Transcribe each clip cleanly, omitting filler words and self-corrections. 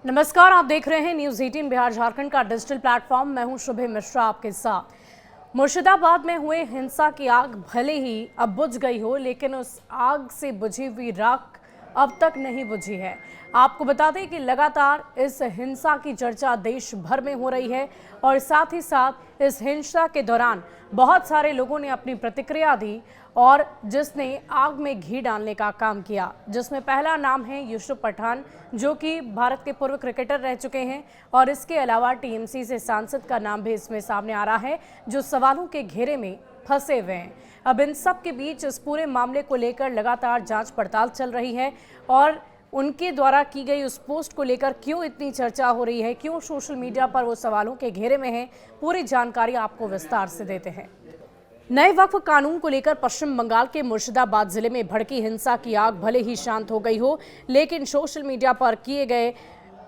नमस्कार, आप देख रहे हैं न्यूज 18 बिहार झारखंड का डिजिटल प्लेटफॉर्म। मैं हूं शुभे मिश्रा आपके साथ। मुर्शिदाबाद में हुए हिंसा की आग भले ही अब बुझ गई हो, लेकिन उस आग से बुझी हुई राख अब तक नहीं बुझी है। आपको बता दें कि लगातार इस हिंसा की चर्चा देश भर में हो रही है और साथ ही साथ इस हिंसा के दौरान बहुत सारे लोगों ने अपनी प्रतिक्रिया दी और जिसने आग में घी डालने का काम किया, जिसमें पहला नाम है यूसुफ पठान, जो कि भारत के पूर्व क्रिकेटर रह चुके हैं। और इसके अलावा टीएमसी से सांसद का नाम भी इसमें सामने आ रहा है, जो सवालों के घेरे में फंसे हुए हैं। अब इन सब के बीच इस पूरे मामले को लेकर लगातार जांच पड़ताल चल रही है और उनके द्वारा की गई उस पोस्ट को लेकर क्यों इतनी चर्चा हो रही है, क्यों सोशल मीडिया पर वो सवालों के घेरे में है, पूरी जानकारी आपको विस्तार से देते हैं। नए वक्फ कानून को लेकर पश्चिम बंगाल के मुर्शिदाबाद जिले में भड़की हिंसा की आग भले ही शांत हो गई हो, लेकिन सोशल मीडिया पर किए गए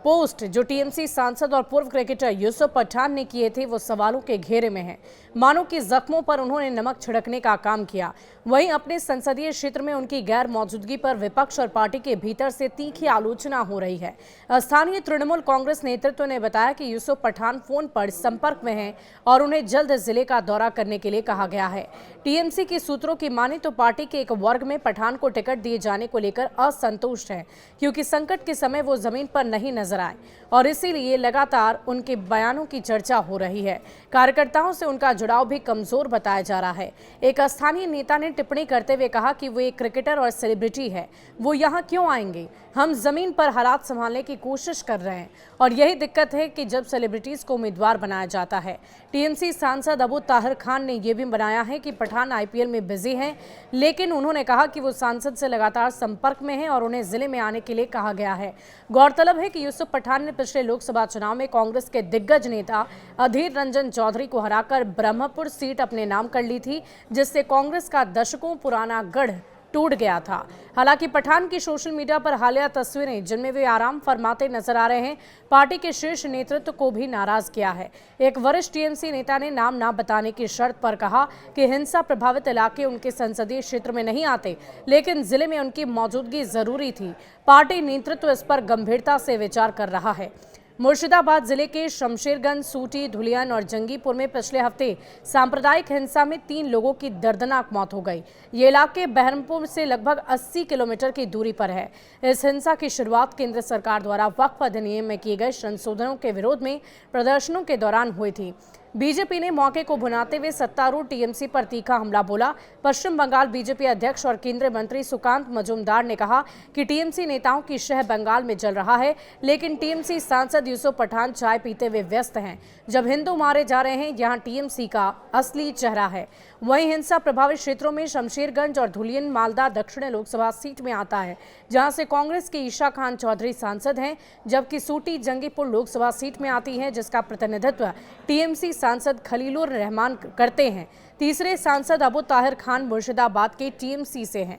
पोस्ट जो टीएमसी सांसद और पूर्व क्रिकेटर यूसुफ पठान ने किए थे, वो सवालों के घेरे में हैं। मानो कि जख्मों पर उन्होंने नमक छिड़कने का काम किया। वहीं अपने संसदीय क्षेत्र में उनकी गैर मौजूदगी पर विपक्ष और पार्टी के भीतर से तीखी आलोचना हो रही है। स्थानीय तृणमूल कांग्रेस नेतृत्व ने बताया कि यूसुफ पठान फोन पर संपर्क में हैं और उन्हें जल्द जिले का दौरा करने के लिए कहा गया है। टीएमसी के सूत्रों की माने तो पार्टी के एक वर्ग में पठान को टिकट दिए जाने को लेकर असंतुष्ट है, क्योंकि संकट के समय वो जमीन पर नहीं नजर आए और इसीलिए लगातार उनके बयानों की चर्चा हो रही है। कार्यकर्ताओं से उनका जुड़ाव भी कमजोर बताया जा रहा है। एक स्थानीय नेता ने टिप्पणी करते हुए कहा कि वो एक क्रिकेटर और सेलिब्रिटी है, वो यहाँ क्यों आएंगे? हम जमीन पर हालात संभालने की कोशिश कर रहे हैं और यही दिक्कत है कि जब सेलिब्रिटीज को उम्मीदवार बनाया जाता है। टीएमसी सांसद अबू ताहिर खान ने यह भी बनाया है कि पठान आईपीएल में बिजी हैं, लेकिन उन्होंने कहा कि वो सांसद से लगातार संपर्क में हैं और उन्हें जिले में आने के लिए कहा गया है। गौरतलब है कि यूसुफ पठान ने पिछले लोकसभा चुनाव में कांग्रेस के दिग्गज नेता अधीर रंजन चौधरी को हराकर ब्रह्मपुर सीट अपने नाम कर ली थी, जिससे कांग्रेस का दशकों पुराना गढ़ टूट गया था। हालांकि पठान की सोशल मीडिया पर हालिया तस्वीरें जिनमें वे आराम फरमाते नजर आ रहे हैं, पार्टी के शीर्ष नेतृत्व को भी नाराज किया है। एक वरिष्ठ टीएमसी नेता ने नाम ना बताने की शर्त पर कहा कि हिंसा प्रभावित इलाके उनके संसदीय क्षेत्र में नहीं आते, लेकिन जिले में उनकी मौजूदगी जरूरी थी। पार्टी नेतृत्व इस पर गंभीरता से विचार कर रहा है। मुर्शिदाबाद जिले के शमशेरगंज, सूटी, धुलियन और जंगीपुर में पिछले हफ्ते सांप्रदायिक हिंसा में 3 लोगों की दर्दनाक मौत हो गई। ये इलाके बहरमपुर से लगभग 80 किलोमीटर की दूरी पर है। इस हिंसा की शुरुआत केंद्र सरकार द्वारा वक्फ अधिनियम में किए गए संशोधनों के विरोध में प्रदर्शनों के दौरान हुई थी। बीजेपी ने मौके को भुनाते हुए सत्तारूढ़ टीएमसी पर तीखा हमला बोला। पश्चिम बंगाल बीजेपी अध्यक्ष और केंद्रीय मंत्री सुकांत मजूमदार ने कहा कि टीएमसी नेताओं की शह बंगाल में जल रहा है, लेकिन टीएमसी सांसद यूसुफ पठान चाय पीते हुए व्यस्त हैं। जब हिंदू मारे जा रहे हैं, यहाँ टीएमसी का असली चेहरा है। वहीं हिंसा प्रभावित क्षेत्रों में शमशेरगंज और धुलियन मालदा दक्षिण लोकसभा सीट में आता है, जहां से कांग्रेस के ईशा खान चौधरी सांसद हैं, जबकि सूटी जंगीपुर लोकसभा सीट में आती है, जिसका प्रतिनिधित्व टीएमसी सांसद खलीलुर रहमान करते हैं। तीसरे सांसद अबू ताहिर खान मुर्शिदाबाद के टीएमसी से हैं।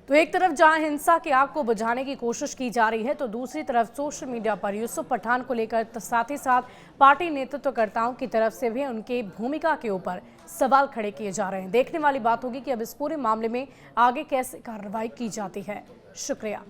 तो एक तरफ जहां हिंसा की आग को बुझाने की कोशिश की जा रही है, तो दूसरी तरफ सोशल मीडिया पर यूसुफ पठान को लेकर साथ ही साथ पार्टी नेतृत्वकर्ताओं की तरफ से भी उनकी भूमिका के ऊपर सवाल खड़े किए जा रहे हैं। देखने वाली बात होगी कि अब इस पूरे मामले में आगे कैसे कार्रवाई की जाती है। शुक्रिया।